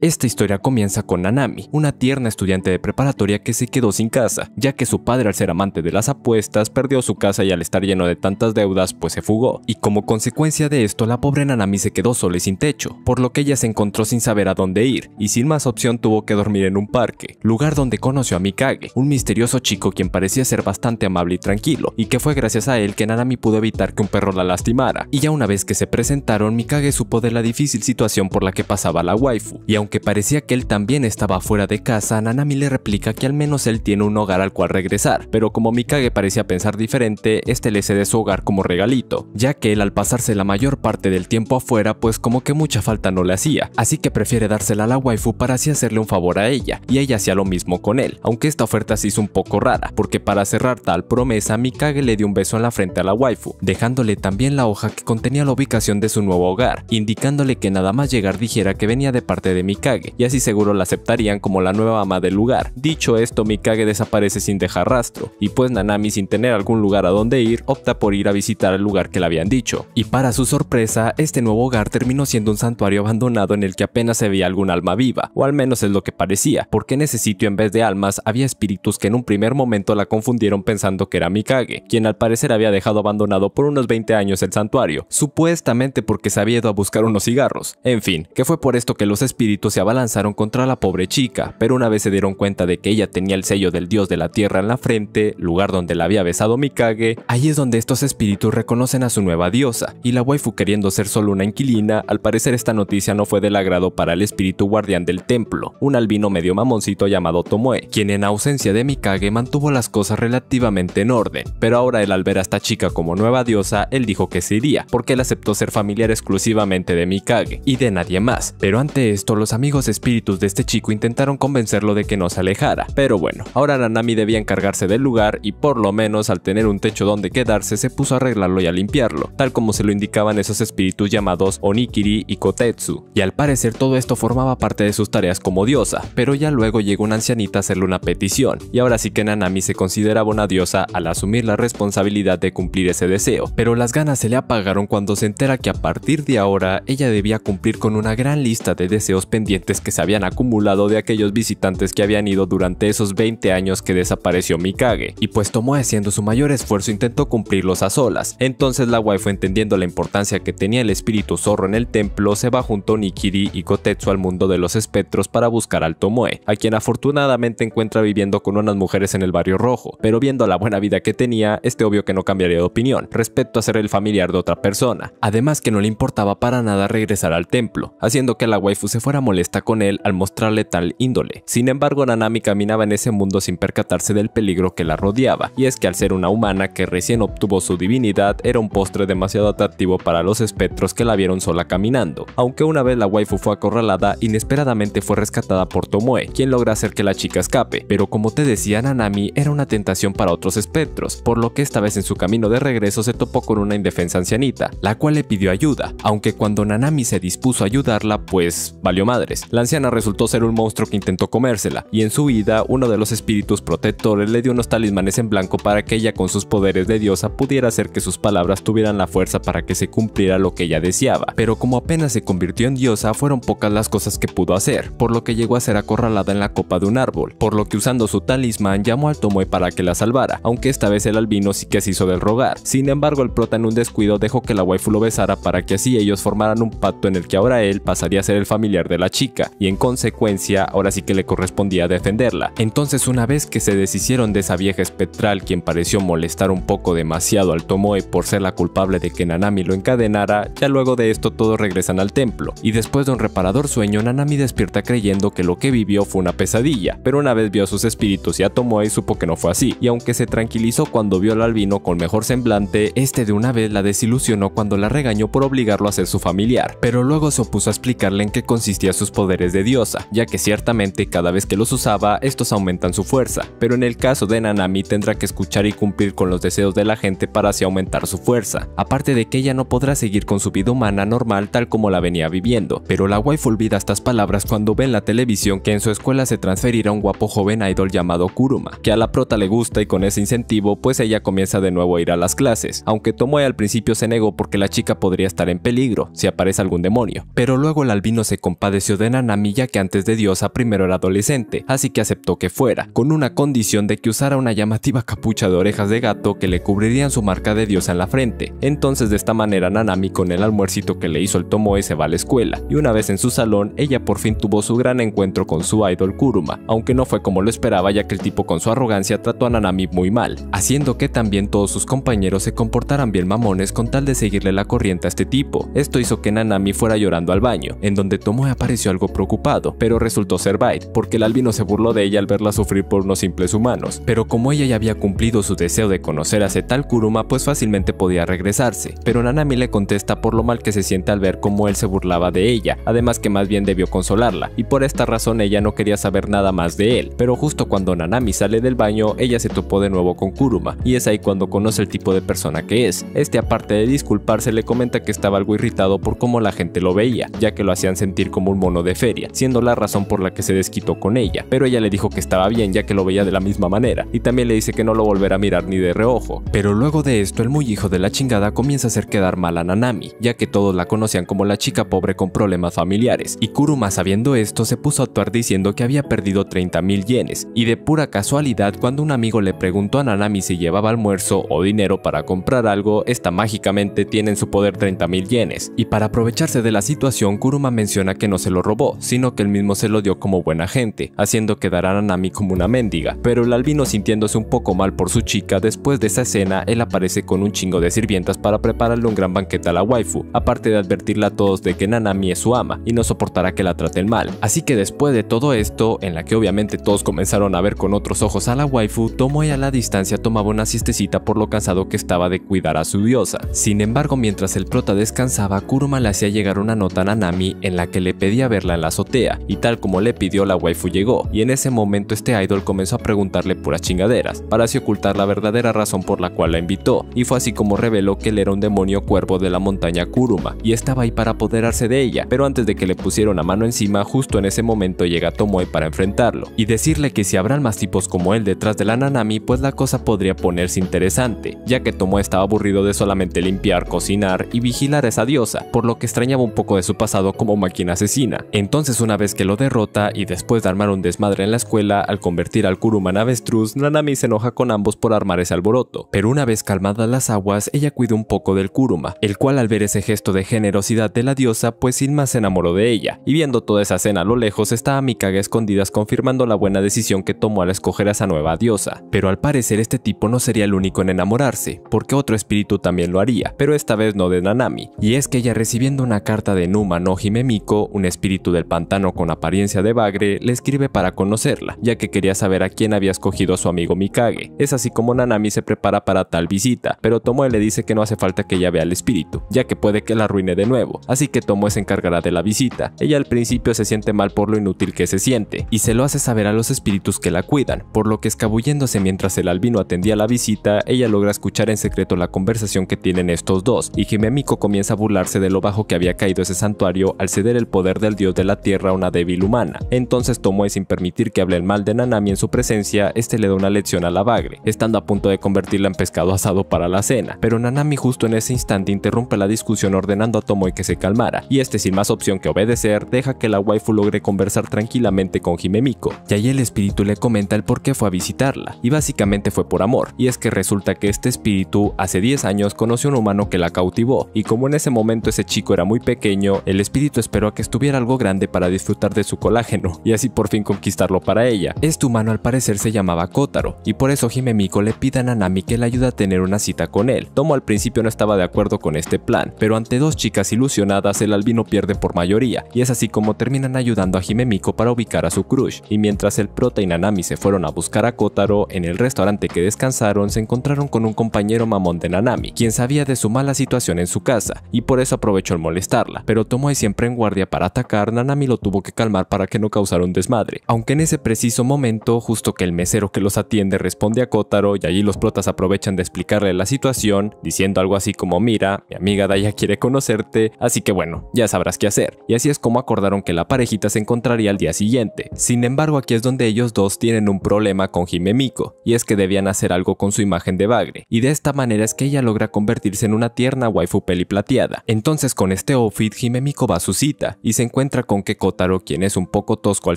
Esta historia comienza con Nanami, una tierna estudiante de preparatoria que se quedó sin casa, ya que su padre, al ser amante de las apuestas, perdió su casa y al estar lleno de tantas deudas pues se fugó, y como consecuencia de esto la pobre Nanami se quedó sola y sin techo, por lo que ella se encontró sin saber a dónde ir, y sin más opción tuvo que dormir en un parque, lugar donde conoció a Mikage, un misterioso chico quien parecía ser bastante amable y tranquilo, y que fue gracias a él que Nanami pudo evitar que un perro la lastimara, y ya una vez que se presentaron, Mikage supo de la difícil situación por la que pasaba la waifu, y aunque parecía que él también estaba fuera de casa, Nanami le replica que al menos él tiene un hogar al cual regresar, pero como Mikage parecía pensar diferente, este le cede su hogar como regalito, ya que él al pasarse la mayor parte del tiempo afuera pues como que mucha falta no le hacía, así que prefiere dársela a la waifu para así hacerle un favor a ella, y ella hacía lo mismo con él, aunque esta oferta se hizo un poco rara, porque para cerrar tal promesa Mikage le dio un beso en la frente a la waifu, dejándole también la hoja que contenía la ubicación de su nuevo hogar, indicándole que nada más llegar dijera que venía de parte de Mikage, y así seguro la aceptarían como la nueva ama del lugar. Dicho esto, Mikage desaparece sin dejar rastro, y pues Nanami, sin tener algún lugar a donde ir, opta por ir a visitar el lugar que le habían dicho. Y para su sorpresa, este nuevo hogar terminó siendo un santuario abandonado en el que apenas se veía algún alma viva, o al menos es lo que parecía, porque en ese sitio en vez de almas había espíritus que en un primer momento la confundieron pensando que era Mikage, quien al parecer había dejado abandonado por unos 20 años el santuario, supuestamente porque se había ido a buscar unos cigarros. En fin, que fue por esto que los espíritus se abalanzaron contra la pobre chica, pero una vez se dieron cuenta de que ella tenía el sello del dios de la tierra en la frente, lugar donde la había besado Mikage, ahí es donde estos espíritus reconocen a su nueva diosa, y la waifu, queriendo ser solo una inquilina, al parecer esta noticia no fue del agrado para el espíritu guardián del templo, un albino medio mamoncito llamado Tomoe, quien en ausencia de Mikage mantuvo las cosas relativamente en orden, pero ahora él, al ver a esta chica como nueva diosa, él dijo que se iría, porque él aceptó ser familiar exclusivamente de Mikage, y de nadie más, pero ante esto los amigos espíritus de este chico intentaron convencerlo de que no se alejara, pero bueno, ahora Nanami debía encargarse del lugar y por lo menos al tener un techo donde quedarse se puso a arreglarlo y a limpiarlo, tal como se lo indicaban esos espíritus llamados Onikiri y Kotetsu, y al parecer todo esto formaba parte de sus tareas como diosa, pero ya luego llegó una ancianita a hacerle una petición, y ahora sí que Nanami se consideraba una diosa al asumir la responsabilidad de cumplir ese deseo, pero las ganas se le apagaron cuando se entera que a partir de ahora ella debía cumplir con una gran lista de deseos pendientes que se habían acumulado de aquellos visitantes que habían ido durante esos 20 años que desapareció Mikage, y pues Tomoe, haciendo su mayor esfuerzo, intentó cumplirlos a solas. Entonces la waifu, entendiendo la importancia que tenía el espíritu zorro en el templo, se va junto a Onikiri y Kotetsu al mundo de los espectros para buscar al Tomoe, a quien afortunadamente encuentra viviendo con unas mujeres en el barrio rojo, pero viendo la buena vida que tenía, obvio que no cambiaría de opinión respecto a ser el familiar de otra persona, además que no le importaba para nada regresar al templo, haciendo que la waifu se fuera molesta con él al mostrarle tal índole. Sin embargo, Nanami caminaba en ese mundo sin percatarse del peligro que la rodeaba, y es que al ser una humana que recién obtuvo su divinidad, era un postre demasiado atractivo para los espectros que la vieron sola caminando, aunque una vez la waifu fue acorralada, inesperadamente fue rescatada por Tomoe, quien logra hacer que la chica escape, pero como te decía, Nanami era una tentación para otros espectros, por lo que esta vez en su camino de regreso se topó con una indefensa ancianita, la cual le pidió ayuda, aunque cuando Nanami se dispuso a ayudarla, pues valió madres. La anciana resultó ser un monstruo que intentó comérsela, y en su huida, uno de los espíritus protectores le dio unos talismanes en blanco para que ella, con sus poderes de diosa, pudiera hacer que sus palabras tuvieran la fuerza para que se cumpliera lo que ella deseaba, pero como apenas se convirtió en diosa, fueron pocas las cosas que pudo hacer, por lo que llegó a ser acorralada en la copa de un árbol, por lo que usando su talismán llamó al Tomoe para que la salvara, aunque esta vez el albino sí que se hizo del rogar. Sin embargo, el prota en un descuido dejó que la waifu lo besara para que así ellos formaran un pacto en el que ahora él pasaría a ser el familiar de la chica, y en consecuencia ahora sí que le correspondía defenderla. Entonces, una vez que se deshicieron de esa vieja espectral quien pareció molestar un poco demasiado al Tomoe por ser la culpable de que Nanami lo encadenara, ya luego de esto todos regresan al templo, y después de un reparador sueño, Nanami despierta creyendo que lo que vivió fue una pesadilla, pero una vez vio a sus espíritus y a Tomoe supo que no fue así, y aunque se tranquilizó cuando vio al albino con mejor semblante, de una vez la desilusionó cuando la regañó por obligarlo a ser su familiar, pero luego se opuso a explicarle en qué consistían sus poderes de diosa, ya que ciertamente cada vez que los usaba, estos aumentan su fuerza, pero en el caso de Nanami tendrá que escuchar y cumplir con los deseos de la gente para así aumentar su fuerza, aparte de que ella no podrá seguir con su vida humana normal tal como la venía viviendo, pero la waifu olvida estas palabras cuando ve en la televisión que en su escuela se transferirá un guapo joven idol llamado Kuruma, que a la prota le gusta, y con ese incentivo pues ella comienza de nuevo a ir a las clases, aunque Tomoe al principio se negó porque la chica podría estar en peligro si aparece algún demonio, pero luego el albino se compadeció divorcio de Nanami, ya que antes de Diosa primero era adolescente, así que aceptó que fuera, con una condición de que usara una llamativa capucha de orejas de gato que le cubrirían su marca de diosa en la frente. Entonces de esta manera Nanami, con el almuercito que le hizo el Tomoe, se va a la escuela, y una vez en su salón ella por fin tuvo su gran encuentro con su idol Kuruma, aunque no fue como lo esperaba, ya que el tipo con su arrogancia trató a Nanami muy mal, haciendo que también todos sus compañeros se comportaran bien mamones con tal de seguirle la corriente a este tipo. Esto hizo que Nanami fuera llorando al baño, en donde Tomoe apareció algo preocupado, pero resultó ser Byte, porque el albino se burló de ella al verla sufrir por unos simples humanos, pero como ella ya había cumplido su deseo de conocer a ese tal Kuruma, pues fácilmente podía regresarse, pero Nanami le contesta por lo mal que se siente al ver cómo él se burlaba de ella, además que más bien debió consolarla, y por esta razón ella no quería saber nada más de él. Pero justo cuando Nanami sale del baño, ella se topó de nuevo con Kuruma, y es ahí cuando conoce el tipo de persona que es. Este, aparte de disculparse, le comenta que estaba algo irritado por cómo la gente lo veía, ya que lo hacían sentir como un mono de feria, siendo la razón por la que se desquitó con ella, pero ella le dijo que estaba bien ya que lo veía de la misma manera, y también le dice que no lo volverá a mirar ni de reojo. Pero luego de esto, el muy hijo de la chingada comienza a hacer quedar mal a Nanami, ya que todos la conocían como la chica pobre con problemas familiares, y Kuruma, sabiendo esto, se puso a actuar diciendo que había perdido 30.000 yenes, y de pura casualidad, cuando un amigo le preguntó a Nanami si llevaba almuerzo o dinero para comprar algo, esta mágicamente tiene en su poder 30.000 yenes, y para aprovecharse de la situación, Kuruma menciona que no se lo robó, sino que él mismo se lo dio como buena gente, haciendo quedar a Nanami como una mendiga. Pero el albino, sintiéndose un poco mal por su chica, después de esa escena, él aparece con un chingo de sirvientas para prepararle un gran banquete a la waifu, aparte de advertirle a todos de que Nanami es su ama y no soportará que la traten mal. Así que después de todo esto, en la que obviamente todos comenzaron a ver con otros ojos a la waifu, Tomoe a la distancia tomaba una siestecita por lo cansado que estaba de cuidar a su diosa. Sin embargo, mientras el prota descansaba, Kuruma le hacía llegar una nota a Nanami en la que le pedía verla en la azotea, y tal como le pidió, la waifu llegó, y en ese momento este idol comenzó a preguntarle puras chingaderas, para así ocultar la verdadera razón por la cual la invitó, y fue así como reveló que él era un demonio cuervo de la montaña Kuruma, y estaba ahí para apoderarse de ella, pero antes de que le pusiera una mano encima, justo en ese momento llega Tomoe para enfrentarlo, y decirle que si habrán más tipos como él detrás de la Nanami, pues la cosa podría ponerse interesante, ya que Tomoe estaba aburrido de solamente limpiar, cocinar y vigilar a esa diosa, por lo que extrañaba un poco de su pasado como máquina asesina. Entonces, una vez que lo derrota y después de armar un desmadre en la escuela al convertir al Kuruma en avestruz, Nanami se enoja con ambos por armar ese alboroto, pero una vez calmadas las aguas, ella cuida un poco del Kuruma, el cual al ver ese gesto de generosidad de la diosa, pues sin más se enamoró de ella, y viendo toda esa escena a lo lejos estaba Mikage a escondidas confirmando la buena decisión que tomó al escoger a esa nueva diosa. Pero al parecer este tipo no sería el único en enamorarse, porque otro espíritu también lo haría, pero esta vez no de Nanami, y es que ella, recibiendo una carta de Numa no Himemiko, un espíritu del pantano con apariencia de bagre, le escribe para conocerla, ya que quería saber a quién había escogido a su amigo Mikage. Es así como Nanami se prepara para tal visita, pero Tomoe le dice que no hace falta que ella vea al espíritu, ya que puede que la arruine de nuevo, así que Tomoe se encargará de la visita. Ella al principio se siente mal por lo inútil que se siente, y se lo hace saber a los espíritus que la cuidan, por lo que escabulléndose mientras el albino atendía la visita, ella logra escuchar en secreto la conversación que tienen estos dos, y Himemiko comienza a burlarse de lo bajo que había caído ese santuario al ceder el poder del dios de la tierra a una débil humana. Entonces Tomoe, sin permitir que hable el mal de Nanami en su presencia, le da una lección a la bagre, estando a punto de convertirla en pescado asado para la cena, pero Nanami justo en ese instante interrumpe la discusión ordenando a Tomoe que se calmara, y sin más opción que obedecer, deja que la waifu logre conversar tranquilamente con Himemiko, y ahí el espíritu le comenta el por qué fue a visitarla, y básicamente fue por amor, y es que resulta que este espíritu hace 10 años conoció a un humano que la cautivó, y como en ese momento ese chico era muy pequeño, el espíritu esperó a que estuviera algo grande para disfrutar de su colágeno, y así por fin conquistarlo para ella. Este humano al parecer se llamaba Kotaro, y por eso Himemiko le pide a Nanami que le ayude a tener una cita con él. Tomo al principio no estaba de acuerdo con este plan, pero ante dos chicas ilusionadas el albino pierde por mayoría, y es así como terminan ayudando a Himemiko para ubicar a su crush, y mientras el prota y Nanami se fueron a buscar a Kotaro, en el restaurante que descansaron se encontraron con un compañero mamón de Nanami, quien sabía de su mala situación en su casa, y por eso aprovechó en molestarla, pero Tomoe siempre en guardia para atacar, Nanami lo tuvo que calmar para que no causara un desmadre, aunque en ese preciso momento, justo que el mesero que los atiende responde a Kotaro, y allí los protas aprovechan de explicarle la situación, diciendo algo así como: mira, mi amiga Daya quiere conocerte, así que bueno, ya sabrás qué hacer, y así es como acordaron que la parejita se encontraría al día siguiente. Sin embargo, aquí es donde ellos dos tienen un problema con Himemiko, y es que debían hacer algo con su imagen de bagre, y de esta manera es que ella logra convertirse en una tierna waifu peli plateada. Entonces con este outfit Himemiko va a su cita, y se encuentra encuentra con que Kotaro, quien es un poco tosco al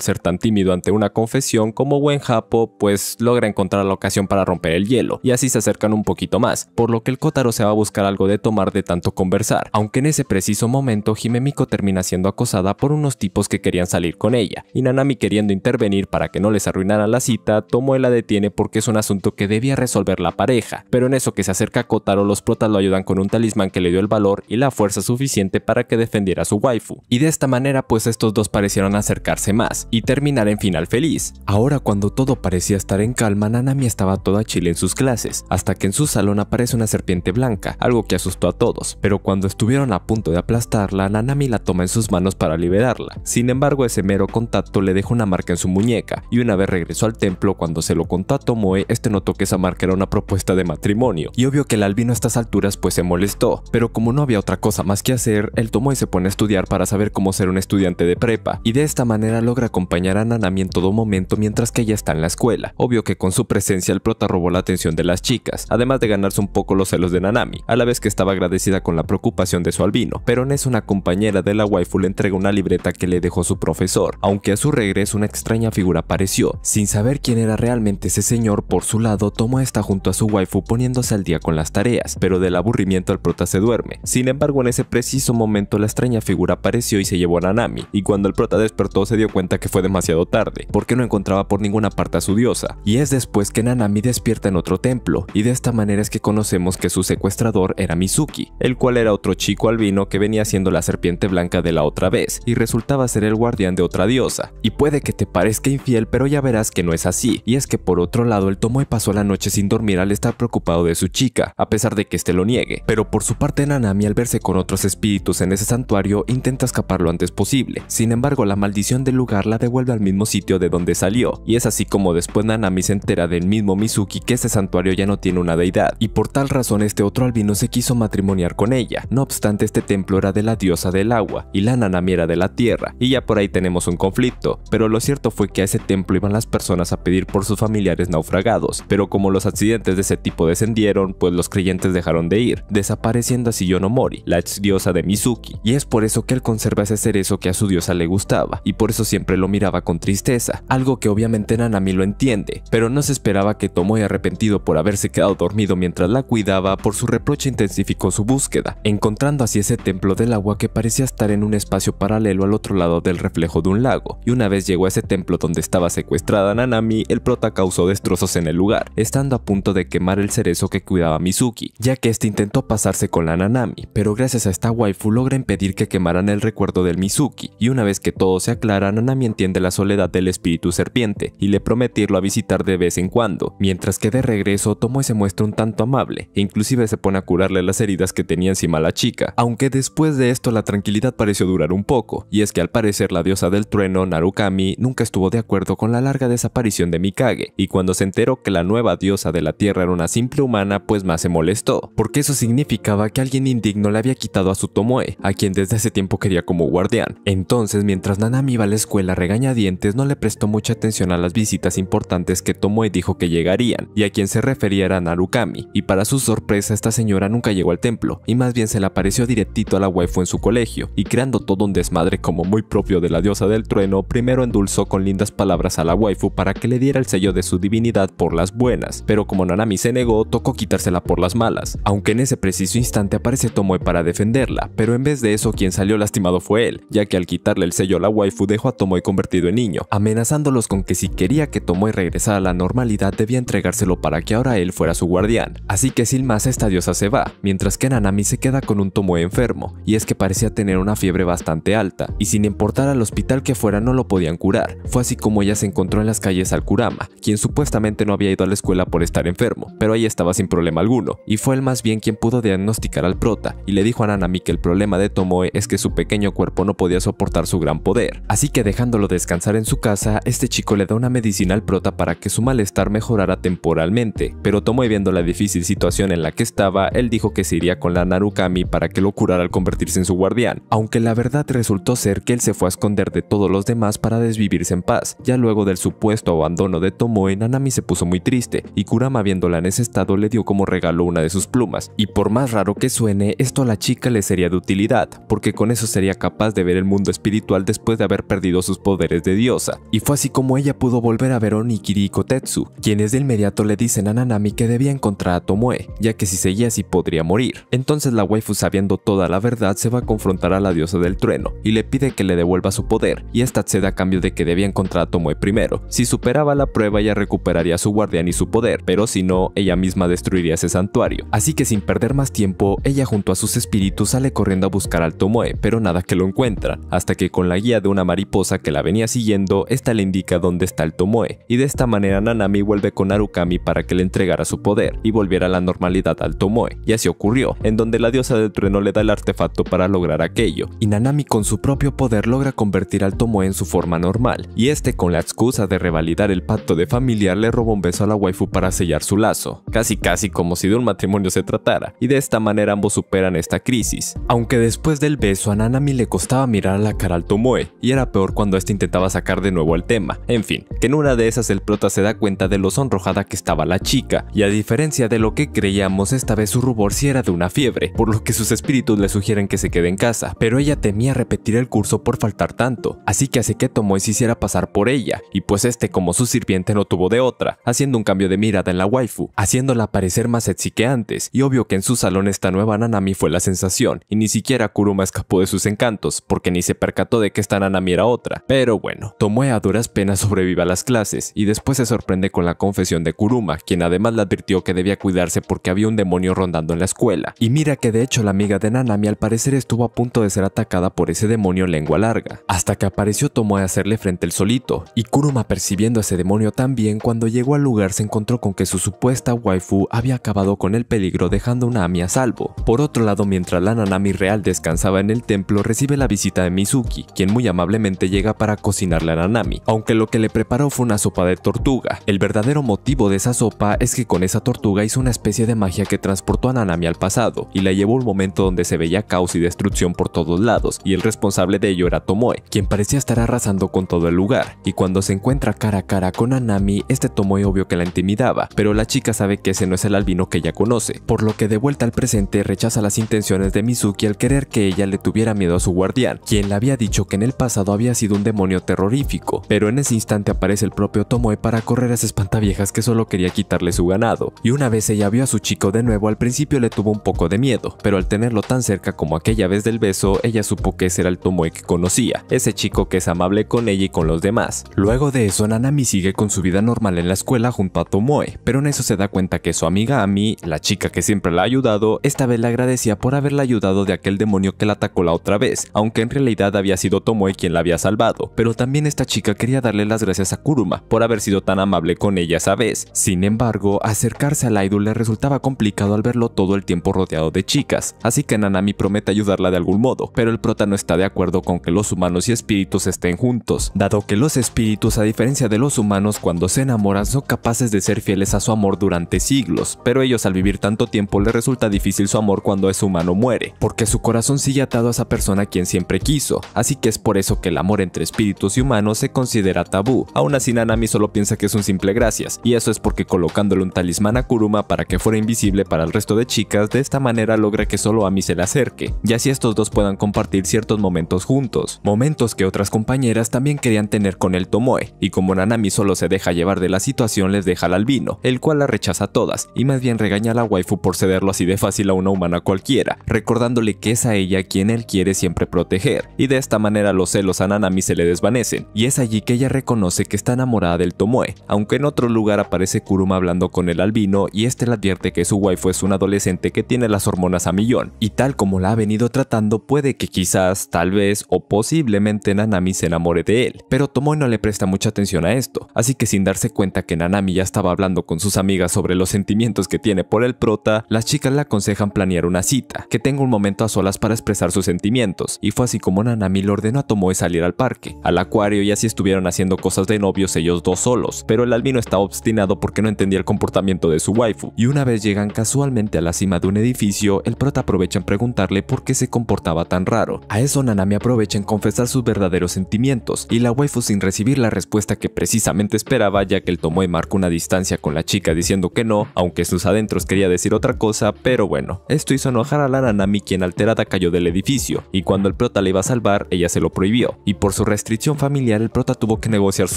ser tan tímido ante una confesión, como buen japo, pues logra encontrar la ocasión para romper el hielo, y así se acercan un poquito más, por lo que el Kotaro se va a buscar algo de tomar de tanto conversar, aunque en ese preciso momento Himemiko termina siendo acosada por unos tipos que querían salir con ella, y Nanami, queriendo intervenir para que no les arruinaran la cita, Tomoe la detiene porque es un asunto que debía resolver la pareja, pero en eso que se acerca a Kotaro, los protas lo ayudan con un talismán que le dio el valor y la fuerza suficiente para que defendiera a su waifu, y de esta manera pues estos dos parecieron acercarse más y terminar en final feliz. Ahora, cuando todo parecía estar en calma, Nanami estaba toda chile en sus clases, hasta que en su salón aparece una serpiente blanca, algo que asustó a todos, pero cuando estuvieron a punto de aplastarla, Nanami la toma en sus manos para liberarla. Sin embargo, ese mero contacto le dejó una marca en su muñeca, y una vez regresó al templo, cuando se lo contó a Tomoe, este notó que esa marca era una propuesta de matrimonio, y obvio que el albino a estas alturas pues se molestó, pero como no había otra cosa más que hacer, el Tomoe se pone a estudiar para saber cómo ser un estudiante de prepa, y de esta manera logra acompañar a Nanami en todo momento mientras que ella está en la escuela. Obvio que con su presencia el prota robó la atención de las chicas, además de ganarse un poco los celos de Nanami, a la vez que estaba agradecida con la preocupación de su albino, pero en eso una compañera de la waifu le entrega una libreta que le dejó su profesor, aunque a su regreso una extraña figura apareció. Sin saber quién era realmente ese señor, por su lado Tomoe está junto a su waifu poniéndose al día con las tareas, pero del aburrimiento el prota se duerme. Sin embargo, en ese preciso momento la extraña figura apareció y se llevó a Nanami, y cuando el prota despertó se dio cuenta que fue demasiado tarde, porque no encontraba por ninguna parte a su diosa, y es después que Nanami despierta en otro templo, y de esta manera es que conocemos que su secuestrador era Mizuki, el cual era otro chico albino que venía siendo la serpiente blanca de la otra vez, y resultaba ser el guardián de otra diosa. Y puede que te parezca infiel, pero ya verás que no es así, y es que por otro lado el Tomoe pasó la noche sin dormir al estar preocupado de su chica, a pesar de que este lo niegue, pero por su parte Nanami, al verse con otros espíritus en ese santuario, intenta escapar lo antes posible. Sin embargo, la maldición del lugar la devuelve al mismo sitio de donde salió, y es así como después Nanami se entera del mismo Mizuki que ese santuario ya no tiene una deidad, y por tal razón este otro albino se quiso matrimoniar con ella. No obstante, este templo era de la diosa del agua, y la Nanami era de la tierra, y ya por ahí tenemos un conflicto, pero lo cierto fue que a ese templo iban las personas a pedir por sus familiares naufragados, pero como los accidentes de ese tipo descendieron, pues los creyentes dejaron de ir, desapareciendo así Yonomori, la ex diosa de Mizuki, y es por eso que él conserva ese cerezo que a su diosa le gustaba, y por eso siempre lo miraba con tristeza, algo que obviamente Nanami lo entiende, pero no se esperaba que Tomoe, arrepentido por haberse quedado dormido mientras la cuidaba, por su reproche intensificó su búsqueda, encontrando así ese templo del agua que parecía estar en un espacio paralelo al otro lado del reflejo de un lago, y una vez llegó a ese templo donde estaba secuestrada Nanami, el prota causó destrozos en el lugar, estando a punto de quemar el cerezo que cuidaba Mizuki, ya que este intentó pasarse con la Nanami, pero gracias a esta waifu logra impedir que quemaran el recuerdo del Mizuki, y una vez que todo se aclara, Nanami entiende la soledad del espíritu serpiente, y le promete irlo a visitar de vez en cuando, mientras que de regreso Tomoe se muestra un tanto amable, e inclusive se pone a curarle las heridas que tenía encima la chica, aunque después de esto la tranquilidad pareció durar un poco, y es que al parecer la diosa del trueno, Narukami, nunca estuvo de acuerdo con la larga desaparición de Mikage, y cuando se enteró que la nueva diosa de la tierra era una simple humana, pues más se molestó, porque eso significaba que alguien indigno le había quitado a su Tomoe, a quien desde hace tiempo quería como guardián. Entonces, mientras Nanami iba a la escuela a regañadientes, no le prestó mucha atención a las visitas importantes que Tomoe dijo que llegarían, y a quien se refería era Narukami, y para su sorpresa esta señora nunca llegó al templo, y más bien se le apareció directito a la waifu en su colegio, y creando todo un desmadre como muy propio de la diosa del trueno, primero endulzó con lindas palabras a la waifu para que le diera el sello de su divinidad por las buenas, pero como Nanami se negó, tocó quitársela por las malas, aunque en ese preciso instante aparece Tomoe para defenderla, pero en vez de eso quien salió lastimado fue él, ya que al quitarle el sello a la waifu dejó a Tomoe convertido en niño, amenazándolos con que si quería que Tomoe regresara a la normalidad debía entregárselo para que ahora él fuera su guardián. Así que sin más esta diosa se va, mientras que Nanami se queda con un Tomoe enfermo, y es que parecía tener una fiebre bastante alta, y sin importar al hospital que fuera no lo podían curar. Fue así como ella se encontró en las calles al Kurama, quien supuestamente no había ido a la escuela por estar enfermo, pero ahí estaba sin problema alguno, y fue él más bien quien pudo diagnosticar al prota, y le dijo a Nanami que el problema de Tomoe es que su pequeño cuerpo no podía soportar su gran poder, así que dejándolo descansar en su casa, este chico le da una medicina al prota para que su malestar mejorara temporalmente, pero Tomoe, viendo la difícil situación en la que estaba, él dijo que se iría con la Narukami para que lo curara al convertirse en su guardián, aunque la verdad resultó ser que él se fue a esconder de todos los demás para desvivirse en paz. Ya luego del supuesto abandono de Tomoe, Nanami se puso muy triste, y Kurama, viéndola en ese estado, le dio como regalo una de sus plumas, y por más raro que suene, esto a la chica le sería de utilidad, porque con eso sería capaz de ver ver el mundo espiritual después de haber perdido sus poderes de diosa, y fue así como ella pudo volver a ver a Onikiri y Kotetsu, quienes de inmediato le dicen a Nanami que debía encontrar a Tomoe, ya que si seguía así podría morir. Entonces la waifu, sabiendo toda la verdad, se va a confrontar a la diosa del trueno y le pide que le devuelva su poder, y esta accede a cambio de que debía encontrar a Tomoe primero. Si superaba la prueba, ella recuperaría a su guardián y su poder, pero si no, ella misma destruiría ese santuario. Así que sin perder más tiempo, ella junto a sus espíritus sale corriendo a buscar al Tomoe, pero nada que lo encuentra, hasta que con la guía de una mariposa que la venía siguiendo, esta le indica dónde está el Tomoe, y de esta manera Nanami vuelve con Narukami para que le entregara su poder y volviera a la normalidad al Tomoe, y así ocurrió, en donde la diosa del trueno le da el artefacto para lograr aquello, y Nanami con su propio poder logra convertir al Tomoe en su forma normal, y este, con la excusa de revalidar el pacto de familiar, le roba un beso a la waifu para sellar su lazo, casi como si de un matrimonio se tratara, y de esta manera ambos superan esta crisis. Aunque después del beso a Nanami le costaba mirar a la cara al Tomoe, y era peor cuando este intentaba sacar de nuevo el tema. En fin, que en una de esas el prota se da cuenta de lo sonrojada que estaba la chica, y a diferencia de lo que creíamos, esta vez su rubor sí era de una fiebre, por lo que sus espíritus le sugieren que se quede en casa, pero ella temía repetir el curso por faltar tanto, así que hace que Tomoe se hiciera pasar por ella, y pues este, como su sirviente, no tuvo de otra, haciendo un cambio de mirada en la waifu, haciéndola parecer más sexy que antes, y obvio que en su salón esta nueva Nanami fue la sensación, y ni siquiera Kuruma escapó de sus encantos, porque ni se percató de que esta Nanami era otra. Pero bueno, Tomoe a duras penas sobrevive a las clases, y después se sorprende con la confesión de Kuruma, quien además le advirtió que debía cuidarse porque había un demonio rondando en la escuela, y mira que de hecho la amiga de Nanami al parecer estuvo a punto de ser atacada por ese demonio lengua larga, hasta que apareció Tomoe a hacerle frente el solito, y Kuruma, percibiendo a ese demonio también, cuando llegó al lugar se encontró con que su supuesta waifu había acabado con el peligro dejando a Ami a salvo. Por otro lado, mientras la Nanami real descansaba en el templo, recibe la visita de Mizuki, quien muy amablemente llega para cocinarle a Nanami, aunque lo que le preparó fue una sopa de tortuga. El verdadero motivo de esa sopa es que con esa tortuga hizo una especie de magia que transportó a Nanami al pasado, y la llevó a un momento donde se veía caos y destrucción por todos lados, y el responsable de ello era Tomoe, quien parecía estar arrasando con todo el lugar, y cuando se encuentra cara a cara con Nanami, este Tomoe obvio que la intimidaba, pero la chica sabe que ese no es el albino que ella conoce, por lo que de vuelta al presente rechaza las intenciones de Mizuki al querer que ella le tuviera miedo a su guardián, quien le había dicho que en el pasado había sido un demonio terrorífico, pero en ese instante aparece el propio Tomoe para correr a esa espantaviejas que solo quería quitarle su ganado, y una vez ella vio a su chico de nuevo, al principio le tuvo un poco de miedo, pero al tenerlo tan cerca como aquella vez del beso, ella supo que ese era el Tomoe que conocía, ese chico que es amable con ella y con los demás. Luego de eso, Nanami sigue con su vida normal en la escuela junto a Tomoe, pero en eso se da cuenta que su amiga Ami, la chica que siempre la ha ayudado, esta vez le agradecía por haberla ayudado de aquel demonio que la atacó la otra vez, aunque en realidad había sido Tomoe quien la había salvado, pero también esta chica quería darle las gracias a Kuruma por haber sido tan amable con ella esa vez. Sin embargo, acercarse al idol le resultaba complicado al verlo todo el tiempo rodeado de chicas, así que Nanami promete ayudarla de algún modo, pero el prota no está de acuerdo con que los humanos y espíritus estén juntos, dado que los espíritus, a diferencia de los humanos, cuando se enamoran son capaces de ser fieles a su amor durante siglos, pero ellos al vivir tanto tiempo les resulta difícil su amor cuando ese humano muere, porque su corazón sigue atado a esa persona a quien siempre quiso, así que es por eso que el amor entre espíritus y humanos se considera tabú. Aún así Nanami solo piensa que es un simple gracias, y eso es porque colocándole un talismán a Kuruma para que fuera invisible para el resto de chicas, de esta manera logra que solo Ami se le acerque, y así estos dos puedan compartir ciertos momentos juntos, momentos que otras compañeras también querían tener con el Tomoe, y como Nanami solo se deja llevar de la situación, les deja al albino, el cual la rechaza a todas, y más bien regaña a la waifu por cederlo así de fácil a una humana cualquiera, recordándole que es a ella quien él quiere siempre proteger, y de esta manera los celos a Nanami se le desvanecen, y es allí que ella reconoce que está enamorada del Tomoe, aunque en otro lugar aparece Kuruma hablando con el albino, y este le advierte que su waifu es un adolescente que tiene las hormonas a millón, y tal como la ha venido tratando puede que quizás, tal vez o posiblemente Nanami se enamore de él, pero Tomoe no le presta mucha atención a esto, así que sin darse cuenta que Nanami ya estaba hablando con sus amigas sobre los sentimientos que tiene por el prota, las chicas le aconsejan planear una cita, que tenga un momento a solas para expresar sus sentimientos, y fue así como Nanami le ordenó a Tomoe salir al parque, al acuario, y así estuvieron haciendo cosas de novios ellos dos solos, pero el albino estaba obstinado porque no entendía el comportamiento de su waifu, y una vez llegan casualmente a la cima de un edificio, el prota aprovecha en preguntarle por qué se comportaba tan raro. A eso Nanami aprovecha en confesar sus verdaderos sentimientos, y la waifu, sin recibir la respuesta que precisamente esperaba, ya que el Tomoe marca una distancia con la chica diciendo que no, aunque sus adentros quería decir otra cosa, pero bueno, esto hizo enojar a la Nanami, quien alterada cayó del edificio, y cuando el prota prota la iba a salvar, ella se lo prohibió, y por su restricción familiar el prota tuvo que negociar su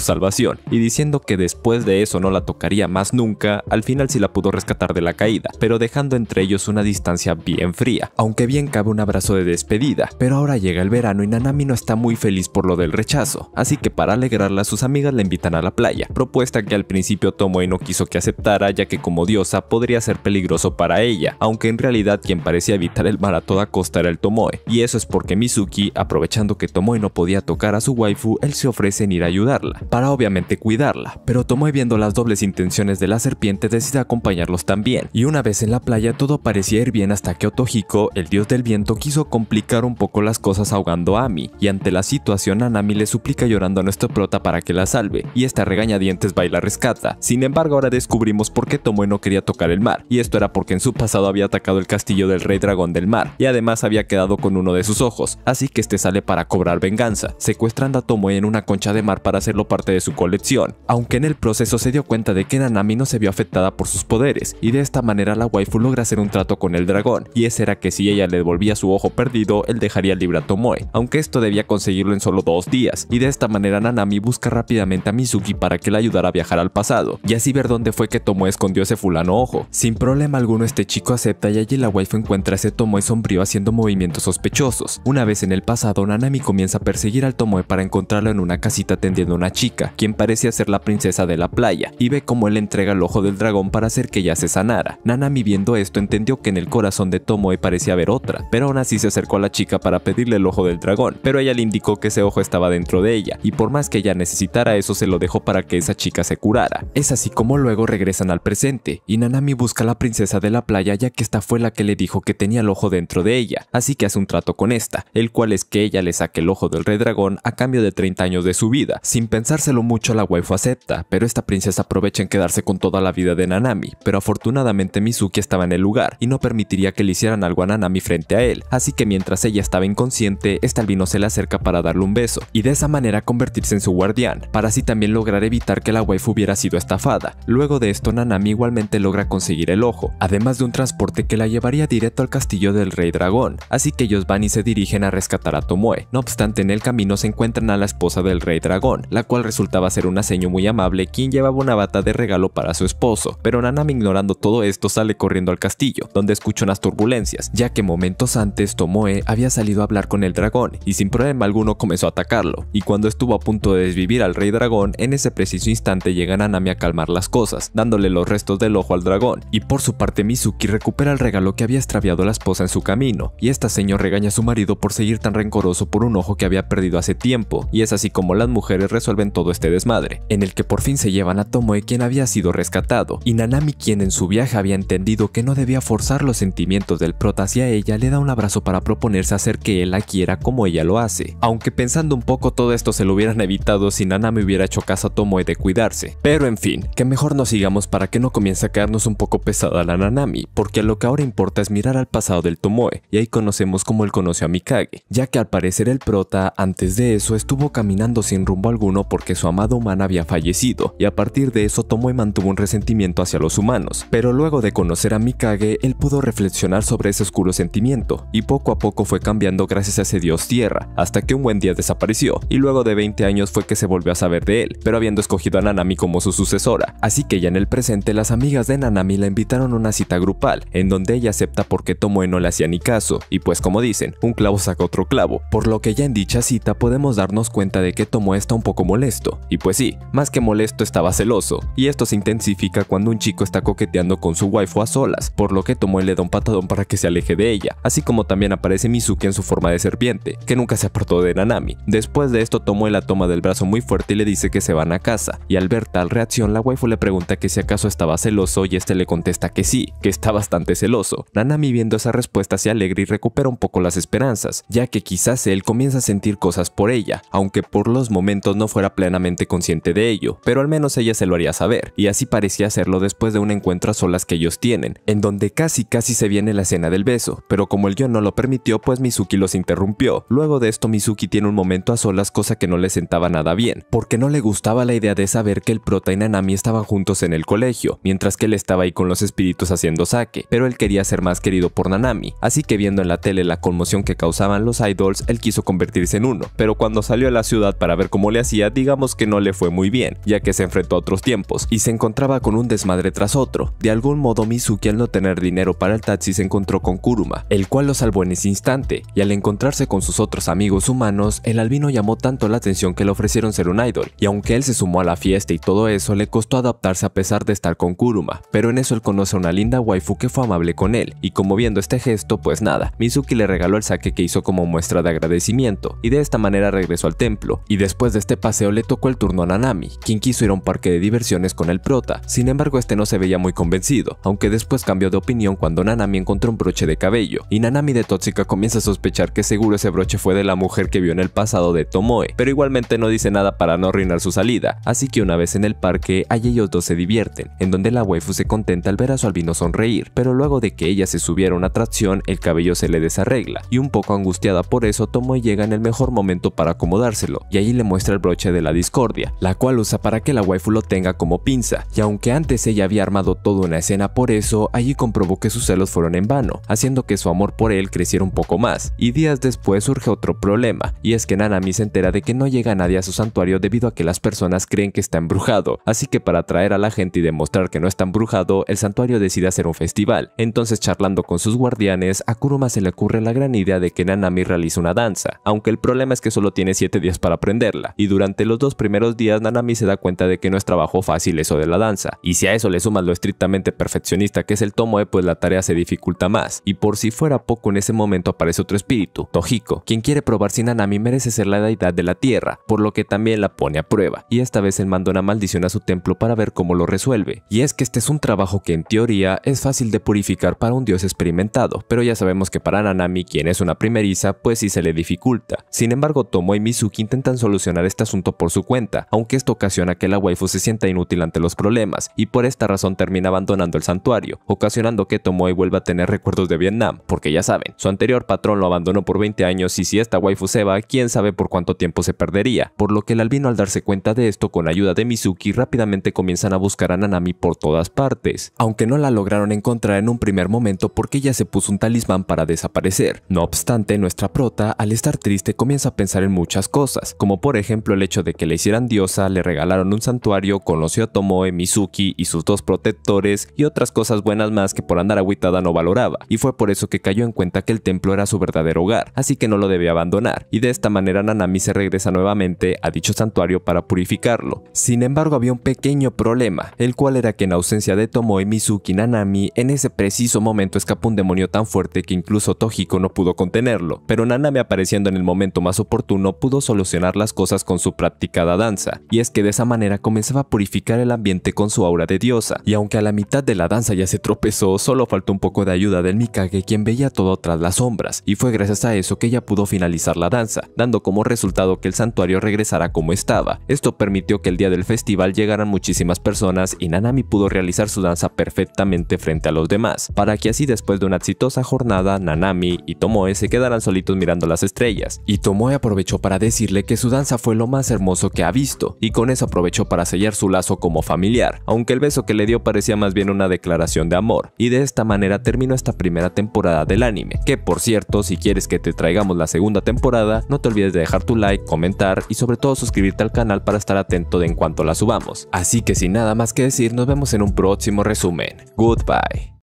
salvación, y diciendo que después de eso no la tocaría más nunca, al final sí la pudo rescatar de la caída, pero dejando entre ellos una distancia bien fría, aunque bien cabe un abrazo de despedida. Pero ahora llega el verano y Nanami no está muy feliz por lo del rechazo, así que para alegrarla sus amigas la invitan a la playa, propuesta que al principio Tomoe no quiso que aceptara, ya que como diosa podría ser peligroso para ella, aunque en realidad quien parecía evitar el mar a toda costa era el Tomoe, y eso es porque Mizuki, aprovechando que Tomoe no podía tocar a su waifu, él se ofrece en ir a ayudarla, para obviamente cuidarla, pero Tomoe, viendo las dobles intenciones de la serpiente, decide acompañarlos también, y una vez en la playa todo parecía ir bien hasta que Otohiko, el dios del viento, quiso complicar un poco las cosas ahogando a Ami, y ante la situación Nanami le suplica llorando a nuestro prota para que la salve, y esta regañadientes va y la rescata. Sin embargo, ahora descubrimos por qué Tomoe no quería tocar el mar, y esto era porque en su pasado había atacado el castillo del rey dragón del mar, y además había quedado con uno de sus ojos, así que este sale para cobrar venganza, secuestrando a Tomoe en una concha de mar para hacerlo parte de su colección, aunque en el proceso se dio cuenta de que Nanami no se vio afectada por sus poderes, y de esta manera la waifu logra hacer un trato con el dragón, y ese era que si ella le devolvía su ojo perdido, él dejaría libre a Tomoe, aunque esto debía conseguirlo en solo 2 días, y de esta manera Nanami busca rápidamente a Mizuki para que la ayudara a viajar al pasado, y así ver dónde fue que Tomoe escondió ese fulano ojo. Sin problema alguno este chico acepta y allí la waifu encuentra a ese Tomoe sombrío haciendo movimientos sospechosos. Una vez en el pasado, Nanami comienza a perseguir al Tomoe para encontrarlo en una casita atendiendo a una chica, quien parecía ser la princesa de la playa, y ve cómo él le entrega el ojo del dragón para hacer que ella se sanara. Nanami, viendo esto, entendió que en el corazón de Tomoe parecía haber otra, pero aún así se acercó a la chica para pedirle el ojo del dragón, pero ella le indicó que ese ojo estaba dentro de ella, y por más que ella necesitara eso, se lo dejó para que esa chica se curara. Es así como luego regresan al presente, y Nanami busca a la princesa de la playa, ya que esta fue la que le dijo que tenía el ojo dentro de ella, así que hace un trato con esta, el cual es que ella le saque el ojo del rey dragón a cambio de 30 años de su vida. Sin pensárselo mucho, la waifu acepta, pero esta princesa aprovecha en quedarse con toda la vida de Nanami, pero afortunadamente Mizuki estaba en el lugar y no permitiría que le hicieran algo a Nanami frente a él, así que mientras ella estaba inconsciente, este albino se le acerca para darle un beso, y de esa manera convertirse en su guardián, para así también lograr evitar que la waifu hubiera sido estafada. Luego de esto, Nanami igualmente logra conseguir el ojo, además de un transporte que la llevaría directo al castillo del rey dragón, así que ellos van y se dirigen a rescatar a Tomoe. No obstante, en el camino se encuentran a la esposa del rey dragón, la cual resultaba ser una seño muy amable quien llevaba una bata de regalo para su esposo, pero Nanami, ignorando todo esto, sale corriendo al castillo, donde escucha unas turbulencias, ya que momentos antes Tomoe había salido a hablar con el dragón y sin problema alguno comenzó a atacarlo, y cuando estuvo a punto de desvivir al rey dragón, en ese preciso instante llega Nanami a calmar las cosas, dándole los restos del ojo al dragón, y por su parte Mizuki recupera el regalo que había extraviado la esposa en su camino, y esta señora regaña a su marido por seguir tan rencoroso por un ojo que había perdido hace tiempo, y es así como las mujeres resuelven todo este desmadre, en el que por fin se llevan a Tomoe, quien había sido rescatado, y Nanami, quien en su viaje había entendido que no debía forzar los sentimientos del prota hacia ella, le da un abrazo para proponerse hacer que él la quiera como ella lo hace, aunque pensando un poco todo esto se lo hubieran evitado si Nanami hubiera hecho caso a Tomoe de cuidarse, pero en fin, que mejor no sigamos para que no comience a caernos un poco pesada la Nanami, porque lo que ahora importa es mirar al pasado del Tomoe, y ahí conocemos cómo él conoció a Mikage, ya que al parecer el prota antes de eso estuvo caminando sin rumbo alguno porque su amada humana había fallecido, y a partir de eso Tomoe mantuvo un resentimiento hacia los humanos, pero luego de conocer a Mikage, él pudo reflexionar sobre ese oscuro sentimiento, y poco a poco fue cambiando gracias a ese dios tierra, hasta que un buen día desapareció, y luego de 20 años fue que se volvió a saber de él, pero habiendo escogido a Nanami como su sucesora, así que ya en el presente las amigas de Nanami la invitaron a una cita grupal, en donde ella acepta porque Tomoe no le hacía ni caso, y pues como dicen, un clavo saca otro clavo, por lo que ya en dicha cita podemos darnos cuenta de que Tomoe está un poco molesto, y pues sí, más que molesto estaba celoso, y esto se intensifica cuando un chico está coqueteando con su waifu a solas, por lo que Tomoe le da un patadón para que se aleje de ella, así como también aparece Mizuki en su forma de serpiente, que nunca se apartó de Nanami. Después de esto Tomoe la toma del brazo muy fuerte y le dice que se van a casa, y al ver tal reacción la waifu le pregunta que si acaso estaba celoso y este le contesta que sí, que está bastante celoso. Nanami, viendo esa respuesta, se alegra y recupera un poco las esperanzas, ya que quizás él comienza a sentir cosas por ella, aunque por los momentos no fuera plenamente consciente de ello, pero al menos ella se lo haría saber, y así parecía hacerlo después de un encuentro a solas que ellos tienen, en donde casi se viene la escena del beso, pero como el guión no lo permitió, pues Mizuki los interrumpió. Luego de esto Mizuki tiene un momento a solas, cosa que no le sentaba nada bien, porque no le gustaba la idea de saber que el prota y Nanami estaban juntos en el colegio, mientras que él estaba ahí con los espíritus haciendo sake, pero él quería ser más querido por Nanami, así que viendo en la tele la conmoción que causaban los idols, él quiso convertirse en uno, pero cuando salió a la ciudad para ver cómo le hacía, digamos que no le fue muy bien, ya que se enfrentó a otros tiempos y se encontraba con un desmadre tras otro. De algún modo Mizuki, al no tener dinero para el taxi, se encontró con Kuruma, el cual lo salvó en ese instante, y al encontrarse con sus otros amigos humanos, el albino llamó tanto la atención que le ofrecieron ser un idol, y aunque él se sumó a la fiesta y todo eso, le costó adaptarse a pesar de estar con Kuruma, pero en eso él conoce a una linda waifu que fue amable con él, y como viendo este gesto, pues nada, Mizuki le regaló el sake que hizo como muestra de agradecimiento, y de esta manera regresó al templo, y después de este paseo le tocó el turno a Nanami, quien quiso ir a un parque de diversiones con el prota. Sin embargo, este no se veía muy convencido, aunque después cambió de opinión cuando Nanami encontró un broche de cabello, y Nanami de tóxica comienza a sospechar que seguro ese broche fue de la mujer que vio en el pasado de Tomoe, pero igualmente no dice nada para no arruinar su salida, así que una vez en el parque, ahí ellos dos se divierten, en donde la waifu se contenta al ver a su albino sonreír, pero luego de que ella se subiera a una atracción, el cabello se le desarregla, y un poco angustiada por eso, Tomoe llega en el mejor momento para acomodárselo, y ahí le muestra el broche de la discordia, la cual usa para que la waifu lo tenga como pinza, y aunque antes ella había armado toda una escena por eso, allí comprobó que sus celos fueron en vano, haciendo que su amor por él creciera un poco más, y días después surge otro problema, y es que Nanami se entera de que no llega nadie a su santuario debido a que las personas creen que está embrujado, así que para atraer a la gente y demostrar que no está embrujado, el santuario decide hacer un festival. Entonces, charlando con sus guardianes, a Kuruma se le ocurre la gran idea de que Nanami realice una danza, aunque el problema es que solo tiene 7 días para aprenderla, y durante los 2 primeros días Nanami se da cuenta de que no es trabajo fácil eso de la danza, y si a eso le sumas lo estrictamente perfeccionista que es el Tomoe, pues la tarea se dificulta más, y por si fuera poco, en ese momento aparece otro espíritu, Tohiko, quien quiere probar si Nanami merece ser la deidad de la tierra, por lo que también la pone a prueba, y esta vez él manda una maldición a su templo para ver cómo lo resuelve, y es que este es un trabajo que en teoría es fácil de purificar para un dios experimentado, pero ya sabemos que para Nanami, quien es una primeriza, pues sí se le dificulta. Sin embargo, Tomoe y Mizuki intentan solucionar este asunto por su cuenta, aunque esto ocasiona que la waifu se sienta inútil ante los problemas, y por esta razón termina abandonando el santuario, ocasionando que Tomoe vuelva a tener recuerdos de Vietnam, porque ya saben, su anterior patrón lo abandonó por 20 años y si esta waifu se va, quién sabe por cuánto tiempo se perdería, por lo que el albino, al darse cuenta de esto, con ayuda de Mizuki, rápidamente comienzan a buscar a Nanami por todas partes, aunque no la lograron encontrar en un primer momento porque ella se puso un talismán para desaparecer. No obstante, nuestra prota, al estar triste, comienza a pensar en muchas cosas, como por ejemplo el hecho de que le hicieran diosa, le regalaron un santuario, conoció a Tomoe, Mizuki y sus 2 protectores, y otras cosas buenas más que por andar agüitada no valoraba, y fue por eso que cayó en cuenta que el templo era su verdadero hogar, así que no lo debía abandonar, y de esta manera Nanami se regresa nuevamente a dicho santuario para purificarlo. Sin embargo, había un pequeño problema, el cual era que en ausencia de Tomoe, Mizuki y Nanami, en ese preciso momento escapó un demonio tan fuerte que incluso Tohiko no pudo contenerlo, pero Nanami, apareciendo en el momento más oportuno, pudo solucionar las cosas con su practicada danza, y es que de esa manera comenzaba a purificar el ambiente con su aura de diosa, y aunque a la mitad de la danza ya se tropezó, solo faltó un poco de ayuda del Mikage, quien veía todo tras las sombras, y fue gracias a eso que ella pudo finalizar la danza, dando como resultado que el santuario regresara como estaba. Esto permitió que el día del festival llegaran muchísimas personas y Nanami pudo realizar su danza perfectamente frente a los demás, para que así después de una exitosa jornada, Nanami y Tomoe se quedaran solitos mirando las estrellas, y Tomoe aprovechó para decirle que su danza fue lo más hermoso que ha visto, y con eso aprovechó para sellar su lazo como familiar, aunque el beso que le dio parecía más bien una declaración de amor, y de esta manera terminó esta primera temporada del anime, que por cierto, si quieres que te traigamos la segunda temporada, no te olvides de dejar tu like, comentar y sobre todo suscribirte al canal para estar atento de en cuanto la subamos. Así que sin nada más que decir, nos vemos en un próximo resumen. Goodbye.